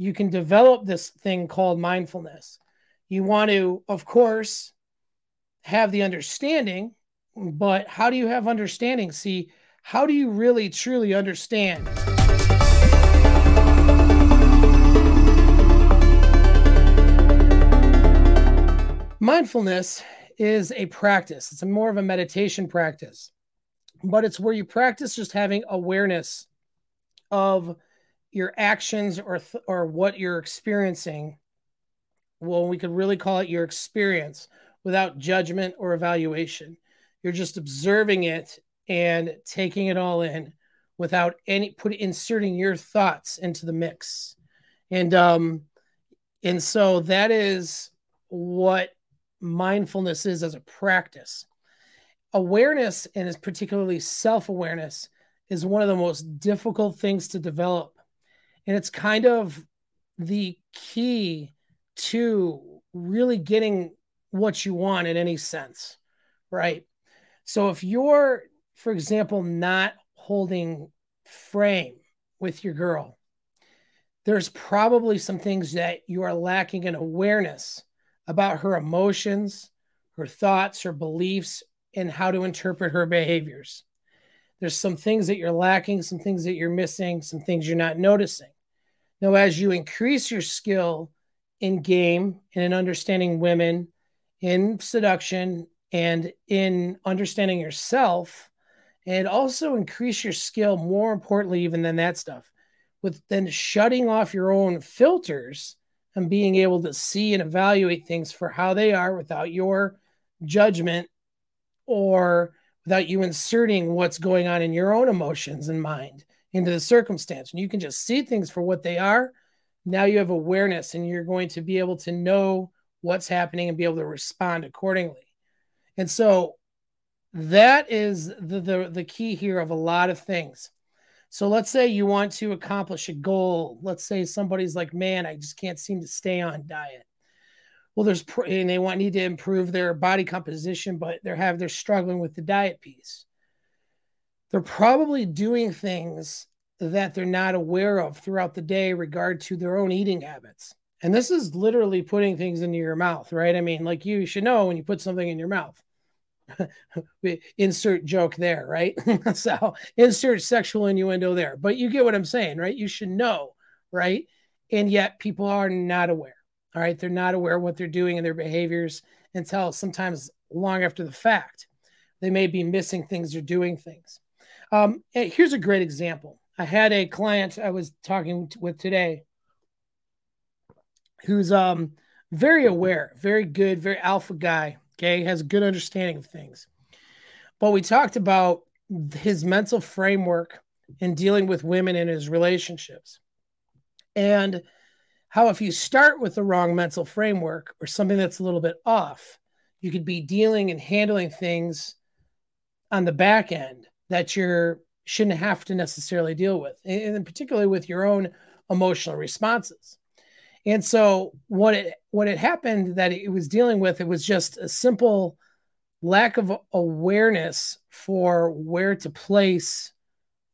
you can develop this thing called mindfulness. You want to, of course, have the understanding, but how do you have understanding? See, how do you really truly understand? Mindfulness is a practice. It's more of a meditation practice, but it's where you practice just having awareness of your actions or what you're experiencing. Well, we could really call it your experience without judgment or evaluation. You're just observing it and taking it all in without inserting your thoughts into the mix. And and so that is what mindfulness is as a practice. Awareness, and is particularly self-awareness, is one of the most difficult things to develop. And it's kind of the key to really getting what you want in any sense, right? So if you're, for example, not holding frame with your girl, there's probably some things that you are lacking in awareness about her emotions, her thoughts, her beliefs, and how to interpret her behaviors. There's some things that you're lacking, some things that you're missing, some things you're not noticing. Now, as you increase your skill in game and in understanding women, in seduction, and in understanding yourself, and also increase your skill, more importantly, even than that stuff, with then shutting off your own filters and being able to see and evaluate things for how they are without your judgment or without you inserting what's going on in your own emotions and mind into the circumstance. And you can just see things for what they are. Now you have awareness and you're going to be able to know what's happening and be able to respond accordingly. And so that is the key here of a lot of things. So let's say you want to accomplish a goal. Let's say somebody's like, man, I just can't seem to stay on diet. Well, and they need to improve their body composition, but they're struggling with the diet piece. They're probably doing things that they're not aware of throughout the day regard to their own eating habits. And this is literally putting things into your mouth, right? I mean, like you should know when you put something in your mouth. Insert joke there, right? So insert sexual innuendo there. But you get what I'm saying, right? You should know, right? And yet people are not aware. All right. They're not aware of what they're doing and their behaviors until sometimes long after the fact. They may be missing things or doing things. Here's a great example. I had a client I was talking with today who's very aware, very good, very alpha guy. Okay. Has a good understanding of things. But we talked about his mental framework in dealing with women in his relationships. And how if you start with the wrong mental framework or something that's a little bit off, you could be dealing and handling things on the back end that you shouldn't have to necessarily deal with, and particularly with your own emotional responses. And so what it happened that it was dealing with, it was just a simple lack of awareness for where to place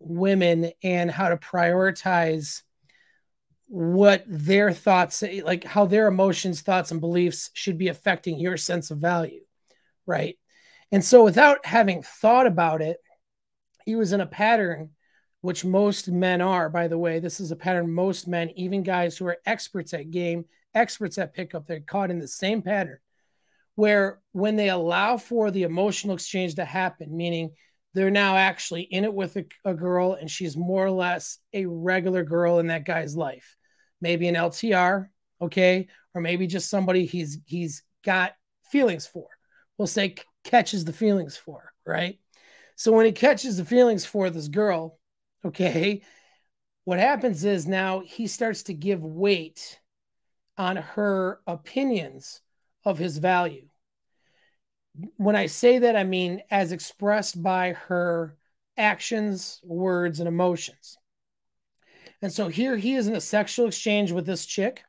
women and how to prioritize what their thoughts, like how their emotions, thoughts, and beliefs should be affecting your sense of value, right? And so without having thought about it, he was in a pattern, which most men are, by the way. This is a pattern most men, even guys who are experts at game, experts at pickup, they're caught in the same pattern where when they allow for the emotional exchange to happen, meaning they're now actually in it with a girl and she's more or less a regular girl in that guy's life, maybe an LTR, okay, or maybe just somebody he's got feelings for. We'll say catches the feelings for, right? So when he catches the feelings for this girl, okay, what happens is now he starts to give weight on her opinions of his value. When I say that, I mean as expressed by her actions, words, and emotions. And so here he is in a sexual exchange with this chick.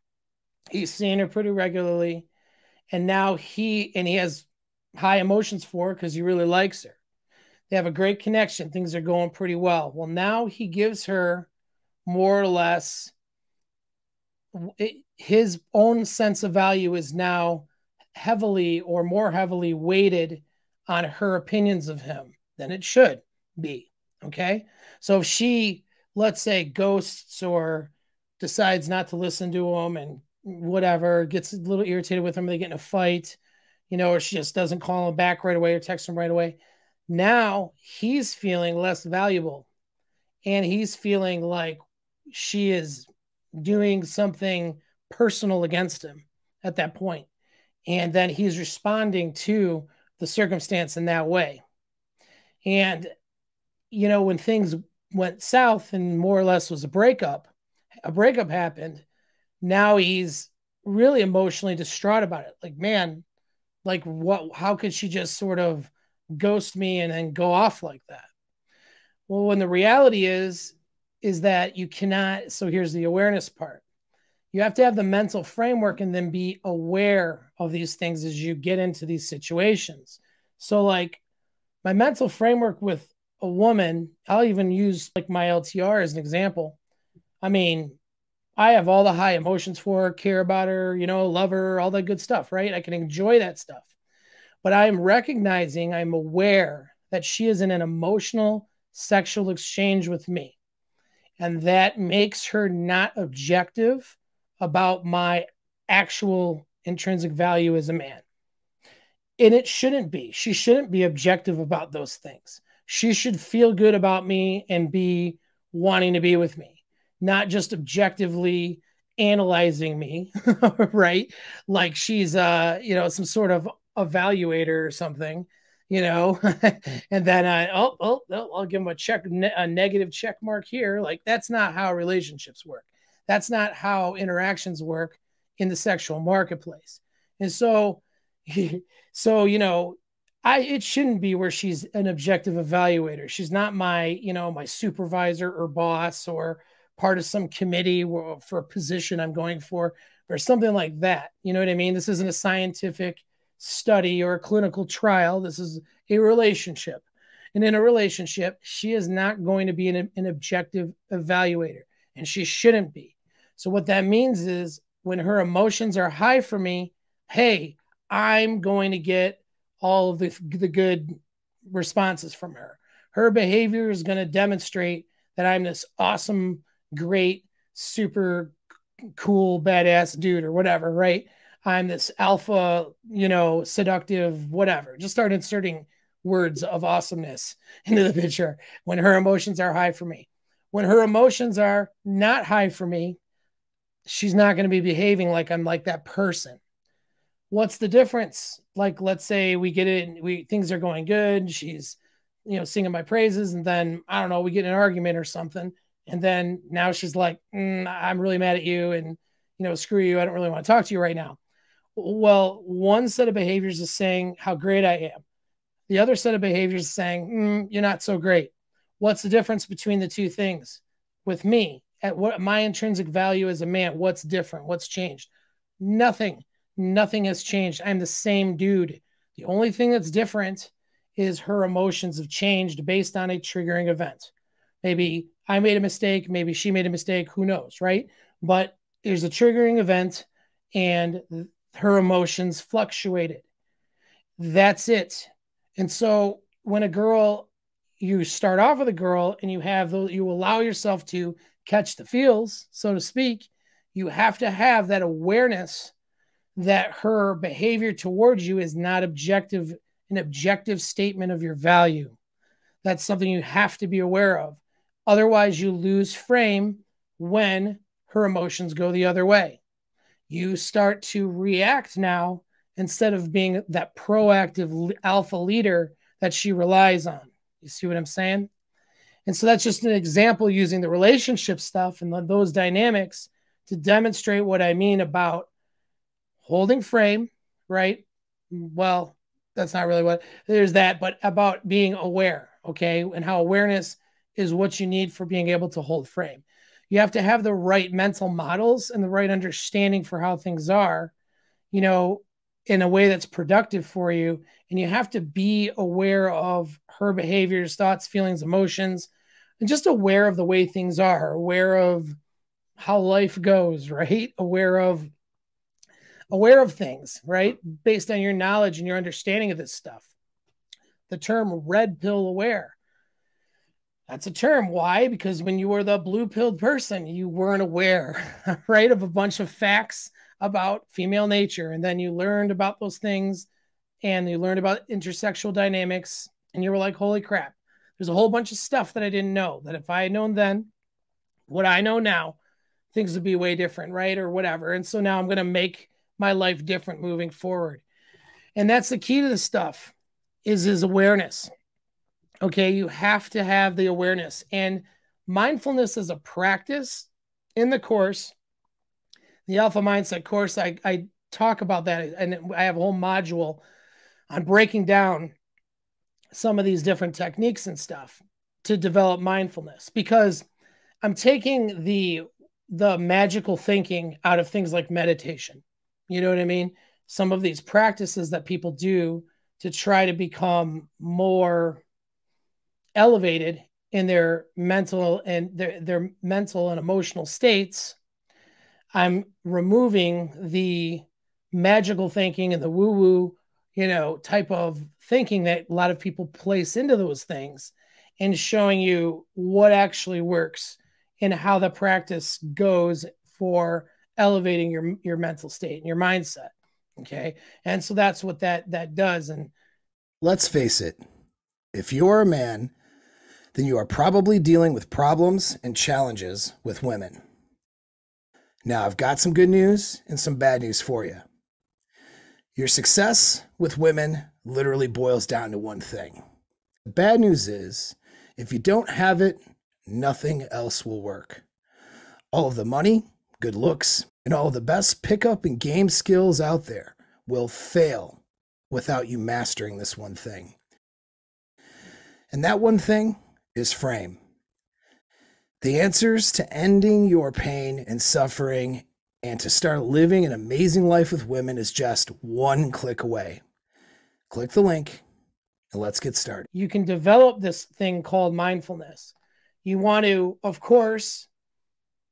He's seeing her pretty regularly. And now he has high emotions for her because he really likes her. They have a great connection. Things are going pretty well. Well, now he gives her more or less his own sense of value is now heavily or more heavily weighted on her opinions of him than it should be. Okay. So if she, let's say, ghosts or decides not to listen to him and whatever, gets a little irritated with him, they get in a fight, or she just doesn't call him back right away or text him right away. Now he's feeling less valuable and he's feeling like she is doing something personal against him at that point. And then he's responding to the circumstance in that way. And, when things went south and more or less was a breakup happened. Now he's really emotionally distraught about it. Like, man, like how could she just sort of ghost me and then go off like that? Well, when the reality is that you cannot. So here's the awareness part. You have to have the mental framework and then be aware of these things as you get into these situations. So like my mental framework with a woman, I'll even use like my LTR as an example. I mean, I have all the high emotions for her, care about her, love her, all that good stuff, right? I can enjoy that stuff. But I'm recognizing, I'm aware that she is in an emotional sexual exchange with me. And that makes her not objective about my actual intrinsic value as a man. And it shouldn't be. She shouldn't be objective about those things. She should feel good about me and be wanting to be with me, not just objectively analyzing me, right? Like she's some sort of evaluator or something, and then I'll give him a negative check mark here. Like that's not how relationships work. That's not how interactions work in the sexual marketplace. And so, it shouldn't be where she's an objective evaluator. She's not my, my supervisor or boss or part of some committee for a position I'm going for or something like that. You know what I mean? This isn't a scientific study or a clinical trial. This is a relationship. And in a relationship, she is not going to be an objective evaluator, and she shouldn't be. So what that means is when her emotions are high for me, hey, I'm going to get all of the good responses from her. Her behavior is going to demonstrate that I'm this awesome, great, super cool, badass dude or whatever, right? I'm this alpha, seductive, whatever. Just start inserting words of awesomeness into the picture when her emotions are high for me. When her emotions are not high for me, she's not going to be behaving like I'm like that person. What's the difference? Like, let's say we get it, things are going good. She's, singing my praises. And then, I don't know, we get in an argument or something. And then now she's like, I'm really mad at you. And, screw you. I don't really want to talk to you right now. Well, one set of behaviors is saying how great I am. The other set of behaviors is saying, you're not so great. What's the difference between the two things? With me, at what my intrinsic value as a man, what's different? What's changed? Nothing. Nothing has changed. I'm the same dude. The only thing that's different is her emotions have changed based on a triggering event. Maybe I made a mistake. Maybe she made a mistake. Who knows, right? But there's a triggering event and her emotions fluctuated. That's it. And so when you start off with a girl and you allow yourself to catch the feels, so to speak, you have to have that awareness that her behavior towards you is not an objective statement of your value. That's something you have to be aware of. Otherwise, you lose frame when her emotions go the other way. You start to react now instead of being that proactive alpha leader that she relies on. You see what I'm saying? And so that's just an example using the relationship stuff and those dynamics to demonstrate what I mean about holding frame, right? Well, that's not really what there's that, but about being aware, okay? And how awareness is what you need for being able to hold frame. You have to have the right mental models and the right understanding for how things are, in a way that's productive for you. And you have to be aware of her behaviors, thoughts, feelings, emotions, and just aware of the way things are, aware of how life goes, right? Aware of things, right? Based on your knowledge and your understanding of this stuff. The term red pill aware. That's a term. Why? Because when you were the blue pilled person, you weren't aware, right, of a bunch of facts about female nature. And then you learned about those things and you learned about intersexual dynamics. And you were like, holy crap, there's a whole bunch of stuff that I didn't know that if I had known then what I know now, things would be way different, right? Or whatever. And so now I'm going to make my life different moving forward. And that's the key to this stuff is awareness. Okay, you have to have the awareness. And mindfulness is a practice in the course, the Alpha Mindset course. I talk about that, and I have a whole module on breaking down some of these different techniques and stuff to develop mindfulness, because I'm taking the magical thinking out of things like meditation. You know what I mean? Some of these practices that people do to try to become more elevated in their mental and their mental and emotional states. I'm removing the magical thinking and the woo-woo, type of thinking that a lot of people place into those things, and showing you what actually works and how the practice goes for elevating your mental state and your mindset. Okay. And so that's what that does. And let's face it, if you're a man, then you are probably dealing with problems and challenges with women. Now, I've got some good news and some bad news for you. Your success with women literally boils down to one thing. The bad news is, if you don't have it, nothing else will work. All of the money, good looks, and all of the best pickup and game skills out there will fail without you mastering this one thing. And that one thing is frame. The answers to ending your pain and suffering and to start living an amazing life with women is just one click away. Click the link and let's get started. You can develop this thing called mindfulness. You want to, of course,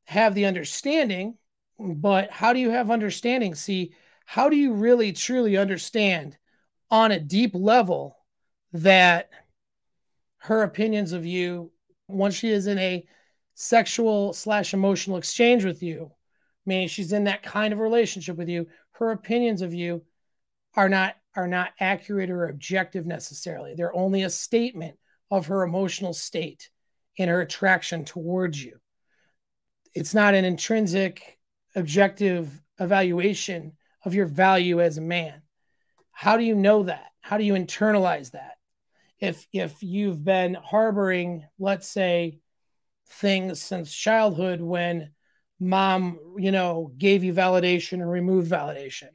have the understanding, but how do you have understanding? See, how do you really truly understand on a deep level that her opinions of you, once she is in a sexual/emotional exchange with you, meaning she's in that kind of relationship with you, her opinions of you are not accurate or objective necessarily. They're only a statement of her emotional state and her attraction towards you. It's not an intrinsic objective evaluation of your value as a man. How do you know that? How do you internalize that? If you've been harboring, let's say, things since childhood when mom, gave you validation or removed validation,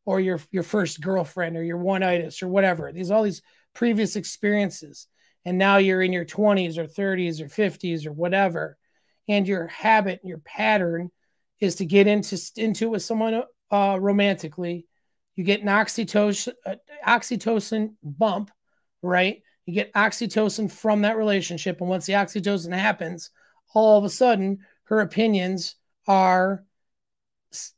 or your first girlfriend or your one-itis or whatever, all these previous experiences, and now you're in your 20s or 30s or 50s or whatever, and your habit, your pattern is to get into with someone romantically. You get an oxytocin bump, right? You get oxytocin from that relationship. And once the oxytocin happens, all of a sudden, her opinions are,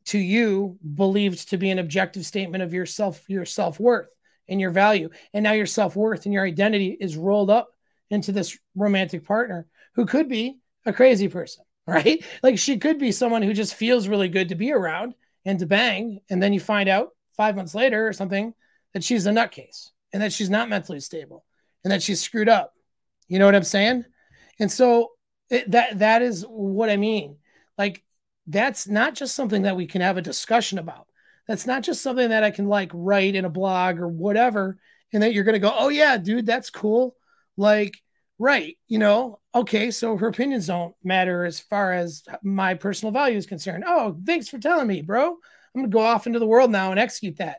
to you, believed to be an objective statement of your self-worth and your value. And now your self-worth and your identity is rolled up into this romantic partner who could be a crazy person, right? Like, she could be someone who just feels really good to be around and to bang. And then you find out 5 months later or something that she's a nutcase and that she's not mentally stable and that she's screwed up. You know what I'm saying? And so that is what I mean. Like, that's not just something that we can have a discussion about. That's not just something that I can write in a blog or whatever, and that you're going to go, oh yeah, dude, that's cool. Like, right. Okay. So her opinions don't matter as far as my personal value is concerned. Oh, thanks for telling me, bro. I'm going to go off into the world now and execute that.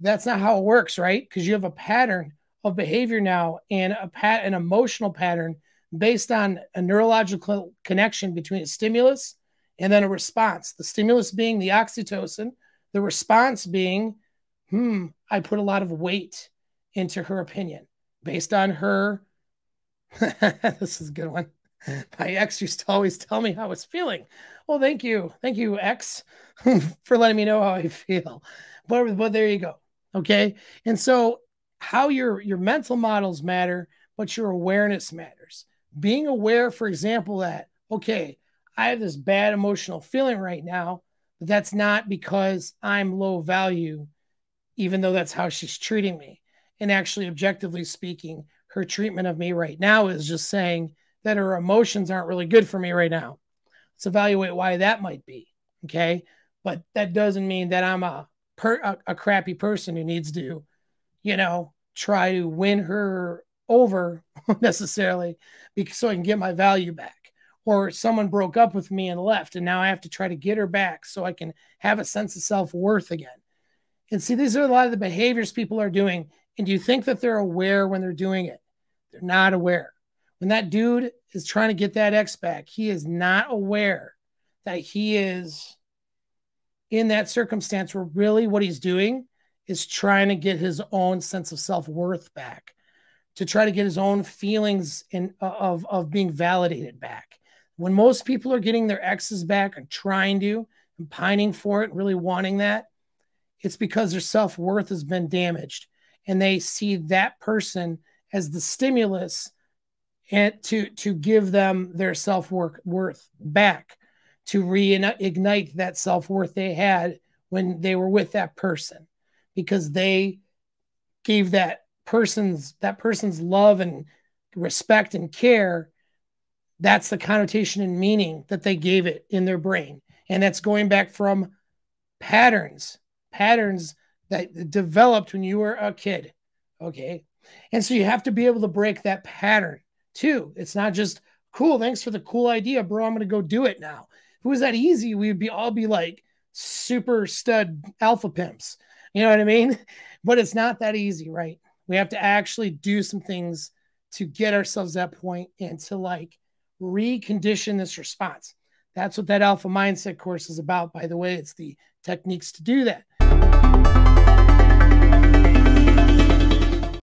That's not how it works, right? Because you have a pattern of behavior now and an emotional pattern based on a neurological connection between a stimulus and then a response. The stimulus being the oxytocin, the response being, I put a lot of weight into her opinion based on her. This is a good one. My ex used to always tell me how I was feeling. Well, thank you. Thank you, ex, for letting me know how I feel. But there you go. Okay. And so how your mental models matter, but your awareness matters. Being aware, for example, that, okay, I have this bad emotional feeling right now, but that's not because I'm low value, even though that's how she's treating me. And actually, objectively speaking, her treatment of me right now is just saying that her emotions aren't really good for me right now. Let's evaluate why that might be. Okay. But that doesn't mean that I'm a crappy person who needs to, try to win her over necessarily because so I can get my value back. Or someone broke up with me and left, and now I have to try to get her back so I can have a sense of self-worth again. And see, these are a lot of the behaviors people are doing. And do you think that they're aware when they're doing it? They're not aware. When that dude is trying to get that ex back, he is not aware that he is in that circumstance where really what he's doing is trying to get his own sense of self-worth back, to try to get his own feelings of being validated back. When most people are getting their exes back and trying to and pining for it, really wanting that, it's because their self-worth has been damaged and they see that person as the stimulus and to give them their self-worth back, to reignite that self-worth they had when they were with that person, because they gave that person's love and respect and care. That's the connotation and meaning that they gave it in their brain. And that's going back from patterns that developed when you were a kid. Okay. And so you have to be able to break that pattern too. It's not just cool. Thanks for the cool idea, bro. I'm going to go do it now. If it was that easy, we'd all be like super stud alpha pimps. You know what I mean? But it's not that easy, right? We have to actually do some things to get ourselves to that point and to like recondition this response. That's what that alpha mindset course is about, by the way. It's the techniques to do that.